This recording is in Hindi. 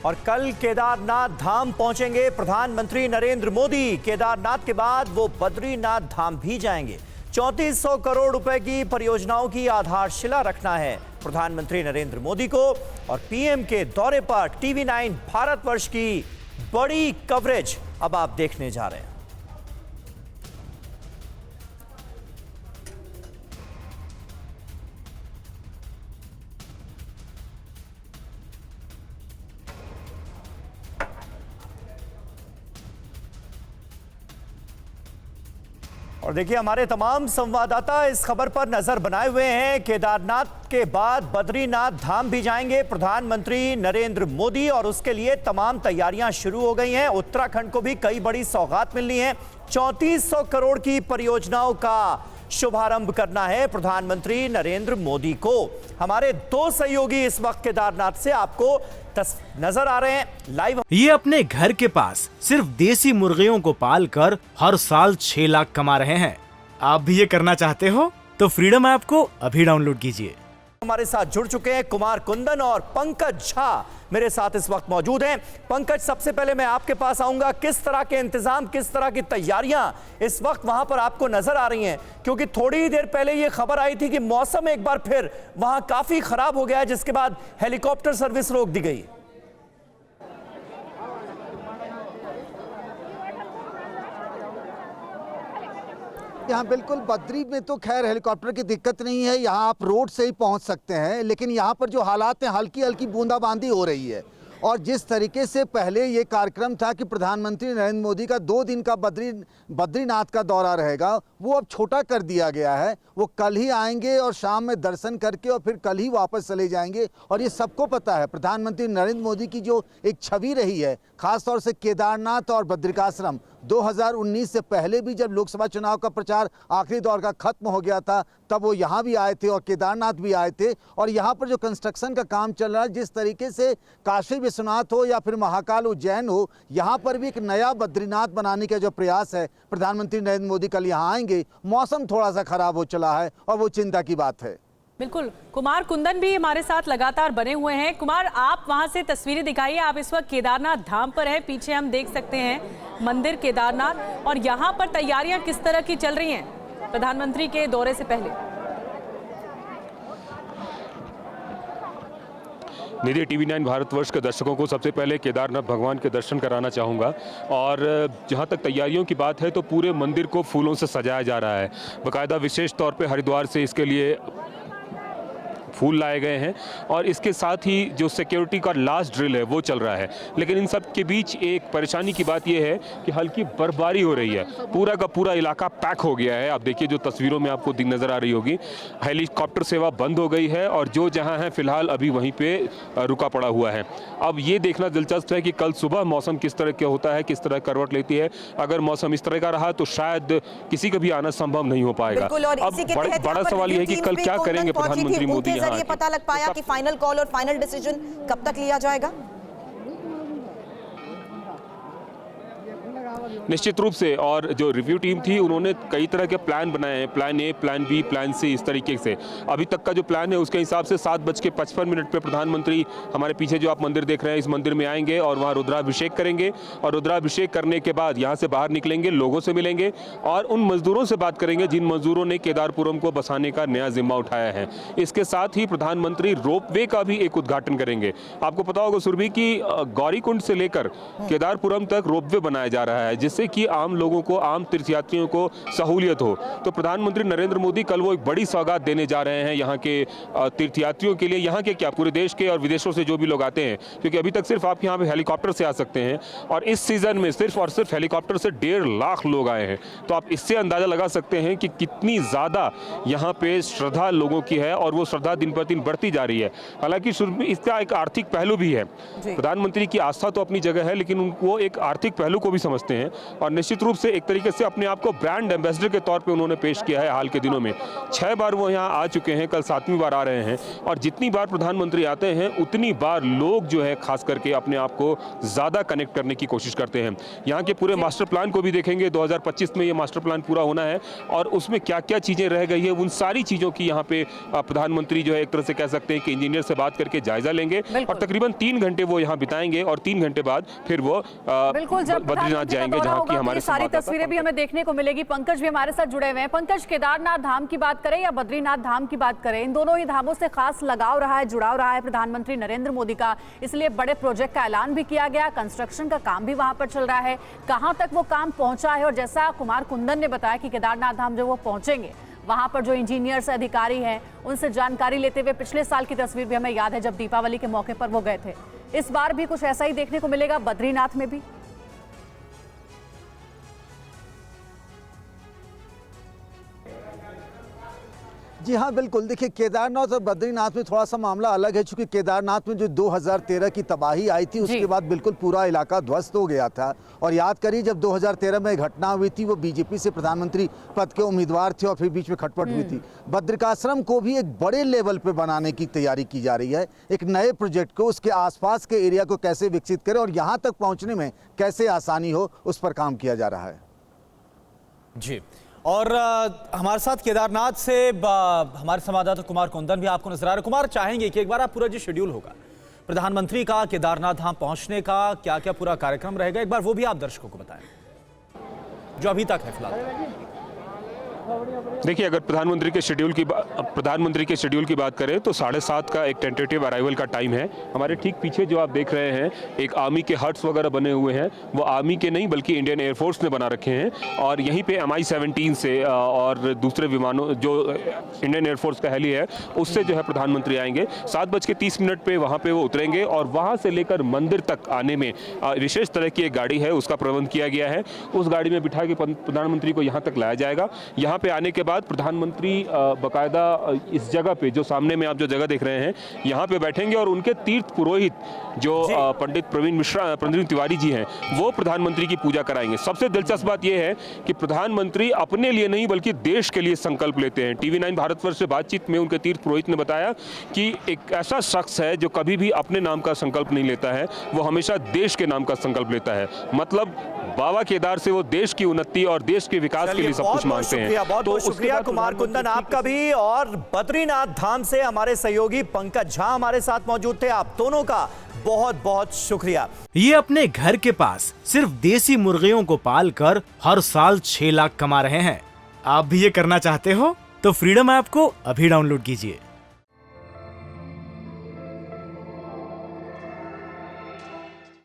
और कल केदारनाथ धाम पहुंचेंगे प्रधानमंत्री नरेंद्र मोदी। केदारनाथ के बाद वो बद्रीनाथ धाम भी जाएंगे। 3400 करोड़ रुपए की परियोजनाओं की आधारशिला रखना है प्रधानमंत्री नरेंद्र मोदी को। और पीएम के दौरे पर टीवी 9 भारतवर्ष की बड़ी कवरेज अब आप देखने जा रहे हैं। और देखिए, हमारे तमाम संवाददाता इस खबर पर नजर बनाए हुए हैं। केदारनाथ के बाद बद्रीनाथ धाम भी जाएंगे प्रधानमंत्री नरेंद्र मोदी और उसके लिए तमाम तैयारियां शुरू हो गई हैं। उत्तराखंड को भी कई बड़ी सौगात मिलनी है। 3400 करोड़ की परियोजनाओं का शुभारंभ करना है प्रधानमंत्री नरेंद्र मोदी को। हमारे दो सहयोगी इस वक्त केदारनाथ से आपको नजर आ रहे हैं लाइव। ये अपने घर के पास सिर्फ देसी मुर्गियों को पालकर हर साल 6 लाख कमा रहे हैं। आप भी ये करना चाहते हो तो फ्रीडम ऐप को अभी डाउनलोड कीजिए। हमारे साथ जुड़ चुके हैं कुमार कुंदन और पंकज झा मेरे साथ इस वक्त मौजूद हैं। पंकज, सबसे पहले मैं आपके पास आऊंगा। किस तरह के इंतजाम, किस तरह की तैयारियां इस वक्त वहां पर आपको नजर आ रही हैं? क्योंकि थोड़ी ही देर पहले ये खबर आई थी कि मौसम एक बार फिर वहां काफी खराब हो गया है, जिसके बाद हेलीकॉप्टर सर्विस रोक दी गई। यहाँ बिल्कुल बद्री में तो खैर हेलीकॉप्टर की दिक्कत नहीं है, यहाँ आप रोड से ही पहुँच सकते हैं। लेकिन यहाँ पर जो हालात हैं, हल्की हल्की बूंदाबांदी हो रही है। और जिस तरीके से पहले ये कार्यक्रम था कि प्रधानमंत्री नरेंद्र मोदी का 2 दिन का बद्रीनाथ का दौरा रहेगा, वो अब छोटा कर दिया गया है। वो कल ही आएंगे और शाम में दर्शन करके और फिर कल ही वापस चले जाएंगे। और ये सबको पता है, प्रधानमंत्री नरेंद्र मोदी की जो एक छवि रही है, खासतौर से केदारनाथ और बद्रिकाश्रम, 2019 से पहले भी जब लोकसभा चुनाव का प्रचार आखिरी दौर का खत्म हो गया था, तब वो यहाँ भी आए थे और केदारनाथ भी आए थे। और यहाँ पर जो कंस्ट्रक्शन का काम चल रहा है, जिस तरीके से काशी विश्वनाथ हो या फिर महाकाल उज्जैन हो, यहाँ पर भी एक नया बद्रीनाथ बनाने का जो प्रयास है, प्रधानमंत्री नरेंद्र मोदी कल यहाँ आएंगे। मौसम थोड़ा सा खराब हो चला है और वो चिंता की बात है। बिल्कुल, कुमार कुंदन भी हमारे साथ लगातार बने हुए हैं। कुमार, आप वहां से तस्वीरें दिखाइए। आप इस वक्त केदारनाथ धाम पर हैं, पीछे हम देख सकते हैं मंदिर केदारनाथ। और यहाँ पर तैयारियां किस तरह की चल रही हैं प्रधानमंत्री के दौरे से पहले? निधि, टीवी 9 भारतवर्ष के दर्शकों को सबसे पहले केदारनाथ भगवान के दर्शन कराना चाहूँगा। और जहाँ तक तैयारियों की बात है तो पूरे मंदिर को फूलों से सजाया जा रहा है। बाकायदा विशेष तौर पे हरिद्वार से इसके लिए फूल लाए गए हैं और इसके साथ ही जो सिक्योरिटी का लास्ट ड्रिल है वो चल रहा है। लेकिन इन सब के बीच एक परेशानी की बात यह है कि हल्की बर्फबारी हो रही है। पूरा का पूरा इलाका पैक हो गया है। आप देखिए, जो तस्वीरों में आपको नज़र आ रही होगी, हेलीकॉप्टर सेवा बंद हो गई है और जो जहां है फिलहाल अभी वहीं पे रुका पड़ा हुआ है। अब ये देखना दिलचस्प है कि कल सुबह मौसम किस तरह का होता है, किस तरह करवट लेती है। अगर मौसम इस तरह का रहा तो शायद किसी का भी आना संभव नहीं हो पाएगा। अब बड़ा सवाल यह है कि कल क्या करेंगे प्रधानमंत्री मोदी। ये पता लग पाया कि फाइनल कॉल और फाइनल डिसीजन कब तक लिया जाएगा? निश्चित रूप से। और जो रिव्यू टीम थी उन्होंने कई तरह के प्लान बनाए हैं, plan A, plan B, plan C, इस तरीके से। अभी तक का जो प्लान है उसके हिसाब से 7:55 पे प्रधानमंत्री हमारे पीछे जो आप मंदिर देख रहे हैं, इस मंदिर में आएंगे और वहाँ रुद्राभिषेक करेंगे। और रुद्राभिषेक करने के बाद यहाँ से बाहर निकलेंगे, लोगों से मिलेंगे और उन मजदूरों से बात करेंगे जिन मजदूरों ने केदारपुरम को बसाने का नया जिम्मा उठाया है। इसके साथ ही प्रधानमंत्री रोपवे का भी एक उद्घाटन करेंगे। आपको पता होगा सुरभि की गौरीकुंड से लेकर केदारपुरम तक रोपवे बनाया जा रहा है, जिससे कि आम लोगों को, आम तीर्थयात्रियों को सहूलियत हो। तो प्रधानमंत्री नरेंद्र मोदी कल वो एक बड़ी सौगात देने जा रहे हैं यहाँ के तीर्थयात्रियों के लिए, यहाँ के क्या पूरे देश के और विदेशों से जो भी लोग आते हैं। क्योंकि अभी तक सिर्फ आप यहाँ पे हेलीकॉप्टर से आ सकते हैं और इस सीजन में सिर्फ और सिर्फ हेलीकॉप्टर से 1.5 लाख लोग आए हैं। तो आप इससे अंदाजा लगा सकते हैं कि कितनी ज़्यादा यहाँ पे श्रद्धा लोगों की है और वो श्रद्धा दिन पर दिन बढ़ती जा रही है। हालांकि इसका एक आर्थिक पहलू भी है। प्रधानमंत्री की आस्था तो अपनी जगह है, लेकिन वो एक आर्थिक पहलू को भी समझते हैं हैं और निश्चित रूप से एक तरीके से अपने आप को ब्रांड एम्बेसडर के तौर पे उन्होंने पेश किया है। हाल के दिनों में 6 बार वो यहाँ आ चुके हैं, कल 7वीं बार आ रहे हैं और जितनी बार प्रधानमंत्री आते हैं उतनी बार लोग जो है खास करके अपने आप को ज़्यादा कनेक्ट करने की कोशिश करते हैं। यहाँ के पूरे मास्टर प्लान को भी देखेंगे, 2025 में ये मास्टर प्लान पूरा होना है और उसमें क्या क्या चीज़ें रह गई है, उन सारी चीज़ों की यहाँ पे प्रधानमंत्री जो है एक तरह से कह सकते हैं कि इंजीनियर से बात करके जायजा लेंगे और तकरीबन 3 घंटे वो यहाँ बिताएंगे और 3 घंटे बाद फिर वो बद्रीनाथ जाएंगे, जहाँ की हमारे सारी तस्वीरें भी हमें देखने को मिलेगी। पंकज भी हमारे साथ जुड़े हुए हैं। पंकज, केदारनाथ धाम की बात करें या बद्रीनाथ धाम की बात करें, इन दोनों ही धामों से खास लगाव रहा है, जुड़ाव रहा है प्रधानमंत्री नरेंद्र मोदी का, इसलिए बड़े प्रोजेक्ट का ऐलान भी किया गया। कंस्ट्रक्शन का काम भी वहां पर चल रहा है, कहां तक वो काम पहुंचा है? और जैसा कुमार कुंदन ने बताया कि केदारनाथ धाम जब वो पहुंचेंगे वहां पर जो इंजीनियर्स अधिकारी हैं उनसे जानकारी लेते हुए पिछले साल की तस्वीर भी हमें याद है जब दीपावली के मौके पर वो गए थे। इस बार भी कुछ ऐसा ही देखने को मिलेगा बद्रीनाथ में भी? जी हाँ, बिल्कुल। देखिए, केदारनाथ और बद्रीनाथ में थोड़ा सा मामला अलग है, चूंकि केदारनाथ में जो 2013 की तबाही आई थी उसके बाद बिल्कुल पूरा इलाका ध्वस्त हो गया था। और याद करिए, जब 2013 में घटना हुई थी वो बीजेपी से प्रधानमंत्री पद के उम्मीदवार थे और फिर बीच में खटपट हुई थी। बद्रिकाश्रम को भी एक बड़े लेवल पे बनाने की तैयारी की जा रही है, एक नए प्रोजेक्ट को, उसके आसपास के एरिया को कैसे विकसित करें और यहाँ तक पहुँचने में कैसे आसानी हो, उस पर काम किया जा रहा है। जी, और हमारे साथ केदारनाथ से हमारे संवाददाता कुमार कुंदन भी आपको नजर आ रहे हैं। कुमार, चाहेंगे कि एक बार आप पूरा जो शेड्यूल होगा प्रधानमंत्री का केदारनाथ धाम पहुंचने का, क्या क्या पूरा कार्यक्रम रहेगा, एक बार वो भी आप दर्शकों को बताएं जो अभी तक है फिलहाल। देखिए, अगर प्रधानमंत्री के शेड्यूल की बात करें तो 7:30 का एक टेंटेटिव अराइवल का टाइम है। हमारे ठीक पीछे जो आप देख रहे हैं एक आर्मी के हट्स वगैरह बने हुए हैं, वो आर्मी के नहीं बल्कि इंडियन एयरफोर्स ने बना रखे हैं और यहीं पे MI-17 से और दूसरे विमानों जो इंडियन एयरफोर्स का हेली है उससे जो है प्रधानमंत्री आएंगे। 7:30 पे वहाँ पे वो उतरेंगे और वहाँ से लेकर मंदिर तक आने में विशेष तरह की एक गाड़ी है, उसका प्रबंध किया गया है। उस गाड़ी में बिठा के प्रधानमंत्री को यहाँ तक लाया जाएगा। यहाँ पे आने के बाद प्रधानमंत्री बकायदा इस जगह पे जो सामने में आप जो जगह देख रहे हैं यहाँ पे बैठेंगे और उनके तीर्थ पुरोहित जो पंडित प्रवीण तिवारी जी हैं वो प्रधानमंत्री की पूजा कराएंगे। सबसे दिलचस्प बात यह है कि प्रधानमंत्री अपने लिए नहीं बल्कि देश के लिए संकल्प लेते हैं। TV9 भारतवर्ष से बातचीत में उनके तीर्थ पुरोहित ने बताया कि एक ऐसा शख्स है जो कभी भी अपने नाम का संकल्प नहीं लेता है, वो हमेशा देश के नाम का संकल्प लेता है। मतलब बाबा केदार से वो देश की उन्नति और देश के विकास के लिए सब कुछ मांगते हैं। बहुत बहुत शुक्रिया कुमार कुंदन आपका भी। और बद्रीनाथ धाम से हमारे सहयोगी पंकज झा हमारे साथ मौजूद थे, आप दोनों का बहुत बहुत शुक्रिया। ये अपने घर के पास सिर्फ देसी मुर्गियों को पालकर हर साल 6 लाख कमा रहे हैं। आप भी ये करना चाहते हो तो फ्रीडम ऐप को अभी डाउनलोड कीजिए।